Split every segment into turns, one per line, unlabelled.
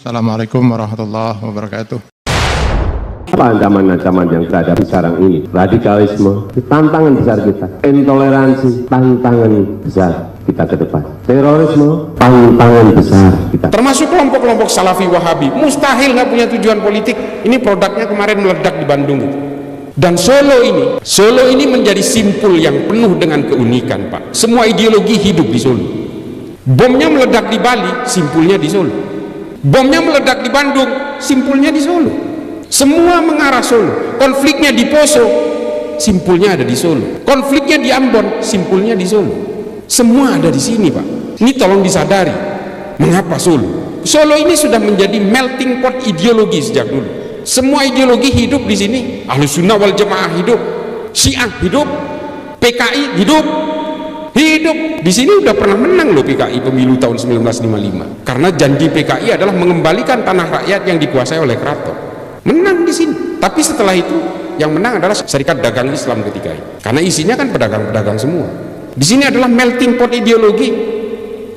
Assalamualaikum warahmatullahi wabarakatuh.
Apa ancaman-ancaman yang terhadap sekarang ini? Radikalisme, tantangan besar kita. Intoleransi, tantangan besar kita ke depan. Terorisme, tantangan besar kita.
Termasuk kelompok-kelompok Salafi Wahabi, mustahil nggak punya tujuan politik. Ini produknya kemarin meledak di Bandung. Dan Solo ini menjadi simpul yang penuh dengan keunikan, Pak. Semua ideologi hidup di Solo. Bomnya meledak di Bali, simpulnya di Solo. Bomnya meledak di Bandung, simpulnya di Solo. Semua mengarah Solo. Konfliknya di Poso, simpulnya ada di Solo. Konfliknya di Ambon, simpulnya di Solo. Semua ada di sini, Pak. Ini tolong disadari. Mengapa Solo? Solo ini sudah menjadi melting pot ideologi sejak dulu. Semua ideologi hidup di sini. Ahlus Sunnah wal Jamaah hidup, Syiah hidup, PKI hidup. Di sini udah pernah menang loh PKI pemilu tahun 1955. Karena janji PKI adalah mengembalikan tanah rakyat yang dikuasai oleh keraton. Menang di sini. Tapi setelah itu yang menang adalah Serikat Dagang Islam ketika itu. Karena isinya kan pedagang-pedagang semua. Di sini adalah melting pot ideologi.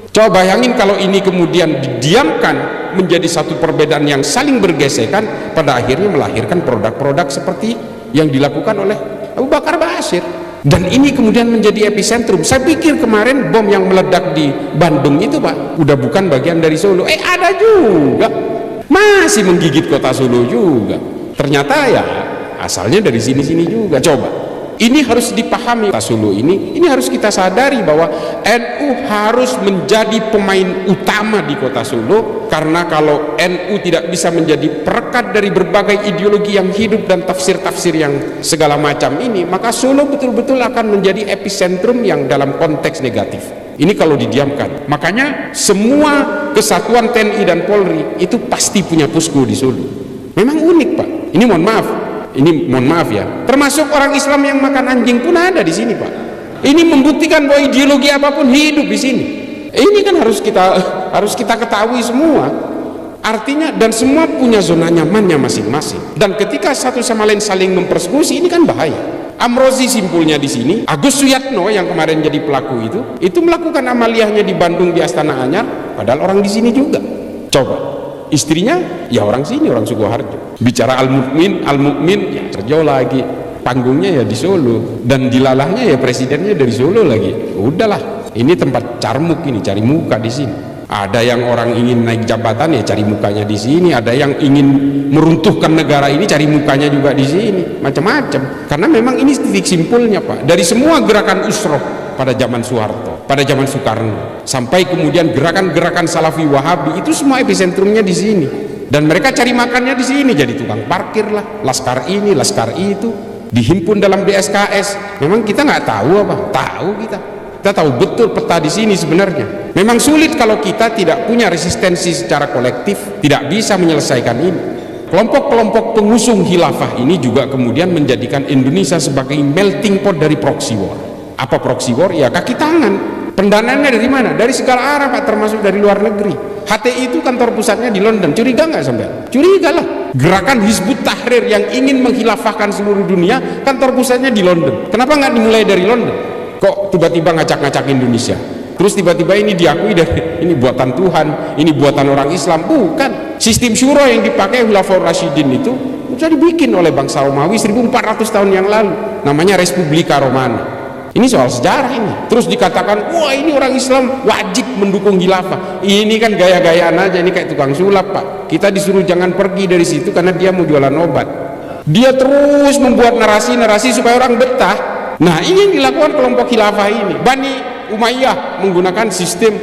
Coba bayangin kalau ini kemudian didiamkan menjadi satu perbedaan yang saling bergesekan, pada akhirnya melahirkan produk-produk seperti yang dilakukan oleh Abu Bakar Ba'asyir. Dan ini kemudian menjadi epicentrum. Saya pikir kemarin bom yang meledak di Bandung itu, Pak, udah bukan bagian dari Solo. Ada juga, masih menggigit kota Solo juga. Ternyata ya asalnya dari sini-sini juga. Coba, ini harus dipahami. Kota Solo ini harus kita sadari bahwa NU harus menjadi pemain utama di kota Solo. Karena kalau NU tidak bisa menjadi perekat dari berbagai ideologi yang hidup dan tafsir-tafsir yang segala macam ini, maka Solo betul-betul akan menjadi epicentrum yang dalam konteks negatif. Ini kalau didiamkan. Makanya semua kesatuan TNI dan Polri itu pasti punya posko di Solo. Memang unik, Pak. Ini mohon maaf ya. Termasuk orang Islam yang makan anjing pun ada di sini, Pak. Ini membuktikan bahwa ideologi apapun hidup di sini. Ini kan harus kita ketahui semua. Artinya, dan semua punya zona nyamannya masing-masing. Dan ketika satu sama lain saling mempersekusi, ini kan bahaya. Amrozi simpulnya di sini. Agus Suyatno yang kemarin jadi pelaku itu melakukan amaliyahnya di Bandung di Astana Anyar, padahal orang di sini juga. Coba, istrinya ya orang sini, orang Sukoharjo. Bicara al-mukmin ya Serjo lagi. Panggungnya ya di Solo, dan dilalahnya ya presidennya dari Solo lagi. Udahlah. Ini tempat carmuk, ini cari muka di sini. Ada yang orang ingin naik jabatan ya cari mukanya di sini. Ada yang ingin meruntuhkan negara ini cari mukanya juga di sini. Macam-macam. Karena memang ini titik simpulnya, Pak. Dari semua gerakan usroh pada zaman Soeharto, pada zaman Soekarno, sampai kemudian gerakan-gerakan Salafi Wahabi, itu semua epicentrumnya di sini. Dan mereka cari makannya di sini. Jadi tukang parkir lah, laskar ini, laskar itu, dihimpun dalam DSKS. Memang kita nggak tahu apa? Tahu kita. Kita tahu betul peta di sini sebenarnya. Memang sulit kalau kita tidak punya resistensi secara kolektif, tidak bisa menyelesaikan ini. Kelompok-kelompok pengusung khilafah ini juga kemudian menjadikan Indonesia sebagai melting pot dari proxy war. Apa proxy war? Ya kaki tangan. Pendanaannya dari mana? Dari segala arah, Pak, termasuk dari luar negeri. HTI itu kantor pusatnya di London. Curiga nggak sampai? Curiga lah. Gerakan Hizbut Tahrir yang ingin menghilafahkan seluruh dunia, kantor pusatnya di London. Kenapa nggak dimulai dari London? Kok tiba-tiba ngacak-ngacak Indonesia? Terus tiba-tiba ini diakui dari ini buatan Tuhan, ini buatan orang Islam. Bukan. Sistem syuro yang dipakai Khulafaur Rasyidin itu sudah dibikin oleh bangsa Romawi 1400 tahun yang lalu. Namanya Respublika Romana. Ini soal sejarah ini. Terus dikatakan, wah ini orang Islam wajib mendukung khilafah. Ini kan gaya-gayaan aja, ini kayak tukang sulap, Pak. Kita disuruh jangan pergi dari situ karena dia mau jualan obat. Dia terus membuat narasi-narasi supaya orang betah. Nah, ini yang dilakukan kelompok khilafah ini. Bani Umayyah menggunakan sistem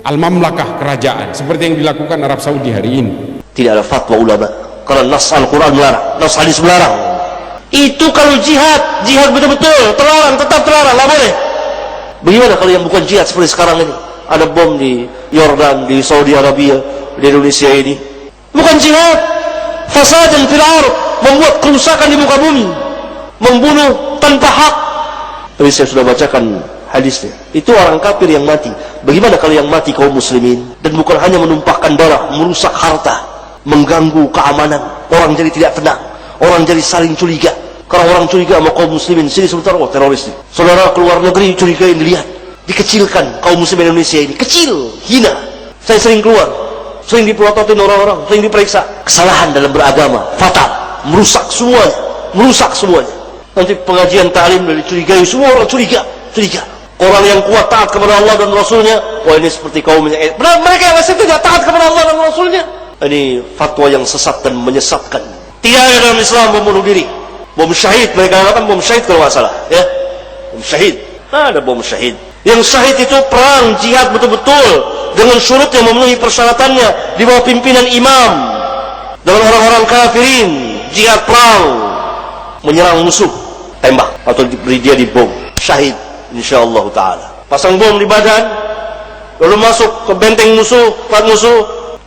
al-mamlakah, kerajaan, seperti yang dilakukan Arab Saudi hari ini.
Tidak ada fatwa ulama karena nas Al-Quran melarang, nas hadis melarang. Itu kalau jihad betul-betul terlarang, tetap terlarang, nggak boleh. Bagaimana kalau yang bukan jihad seperti sekarang ini? Ada bom di Yordan, di Saudi Arabia, di Indonesia ini. Bukan jihad, fasadan fil ardh, membuat kerusakan di muka bumi, membunuh tanpa hak. Tapi saya sudah bacakan hadisnya. Itu orang kafir yang mati. Bagaimana kalau yang mati kaum muslimin? Dan bukan hanya menumpahkan darah, merusak harta, mengganggu keamanan. Orang jadi tidak tenang, orang jadi saling curiga. Karena orang curiga sama kaum muslimin, sini sebentar, wah teroris nih. Saudara keluar negeri curigain, lihat, dikecilkan kaum muslimin Indonesia ini, kecil, hina. Saya sering keluar, sering dipelototin orang-orang, sering diperiksa. Kesalahan dalam beragama, fatal, merusak semuanya. Nanti pengajian ta'lim dari curigai, semua orang curiga. Orang yang kuat taat kepada Allah dan Rasulnya, wah ini seperti kaum yang mereka yang masih tidak taat kepada Allah dan Rasulnya. Ini fatwa yang sesat dan menyesatkan. Tidak ada dalam Islam bom bunuh diri, bom syahid. Mereka katakan bom syahid kalau nggak salah, ya, bom syahid. Nah, ada bom syahid. Yang syahid itu perang jihad betul-betul dengan syurut yang memenuhi persyaratannya di bawah pimpinan imam dengan orang-orang kafirin. Jihad perang, menyerang musuh, tembak atau diberi dia di bom, syahid insyaallah taala. Pasang bom di badan, lalu masuk ke benteng musuh, tempat musuh,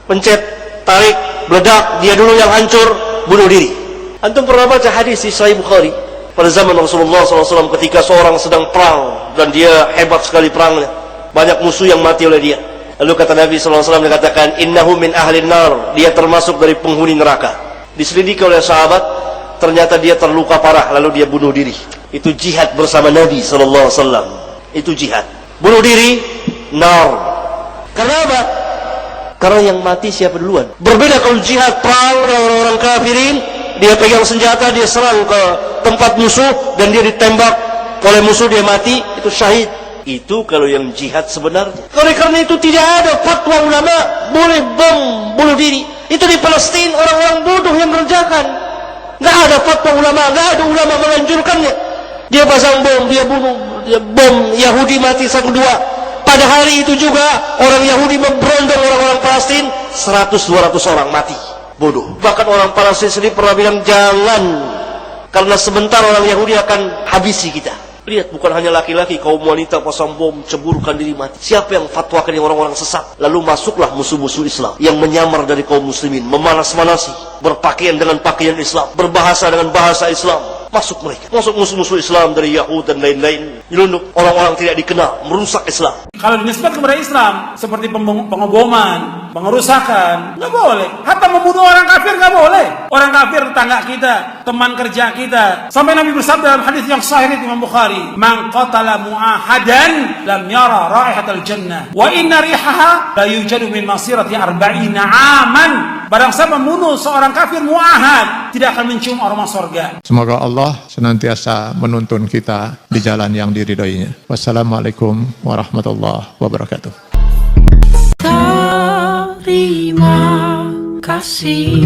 pencet, tarik, meledak, dia dulu yang hancur, bunuh diri. Antum pernah baca hadis di Sahih Bukhari pada zaman Rasulullah SAW ketika seorang sedang perang dan dia hebat sekali perangnya, banyak musuh yang mati oleh dia. Lalu kata Nabi SAW, dia katakan innahu min ahlin nar, dia termasuk dari penghuni neraka. Diselidiki oleh sahabat, ternyata dia terluka parah, lalu dia bunuh diri. Itu jihad bersama Nabi SAW. Itu jihad. Bunuh diri, nar. Karena apa? Karena yang mati siapa duluan. Berbeda kalau jihad perang dengan orang-orang kafirin, dia pegang senjata, dia serang ke tempat musuh dan dia ditembak oleh musuh, dia mati, itu syahid. Itu kalau yang jihad sebenarnya. Oleh karena itu tidak ada fatwa ulama boleh bom bunuh diri. Itu di Palestina orang-orang bodoh yang mengerjakan. Nggak ada fatwa ulama, nggak ada ulama menganjurkannya. Dia pasang bom, dia bunuh, dia bom, Yahudi mati sang dua. Pada hari itu juga orang Yahudi memberondong orang-orang Palestina, 100-200 orang mati. Bodoh. Bahkan orang Palestina sendiri pernah bilang jangan, karena sebentar orang Yahudi akan habisi kita. Lihat, bukan hanya laki-laki, kaum wanita pasang bom, ceburkan diri mati. Siapa yang fatwakan yang orang-orang sesat? Lalu masuklah musuh-musuh Islam yang menyamar dari kaum muslimin, memanas-manasi, berpakaian dengan pakaian Islam, berbahasa dengan bahasa Islam. Masuk mereka, masuk musuh-musuh Islam dari Yahud dan lain-lain, nyelundup orang-orang tidak dikenal, merusak Islam.
Kalau dinisbat kepada Islam seperti pengeboman, pengerusakan, nggak boleh. Hatta membunuh orang kafir nggak boleh. Orang kafir tetangga kita, teman kerja kita. Sampai Nabi bersabda dalam hadis yang sahih Imam Bukhari, "Man qatala mu'ahadan lam yara raihatal jannah, wa inna rihaha la yujadu min masirati 40 aman." Barang siapa membunuh seorang kafir mu'ahad, tidak akan mencium aroma surga.
Semoga Allah senantiasa menuntun kita di jalan yang diridhoinya. Wassalamualaikum warahmatullahi wabarakatuh.
Terima kasih.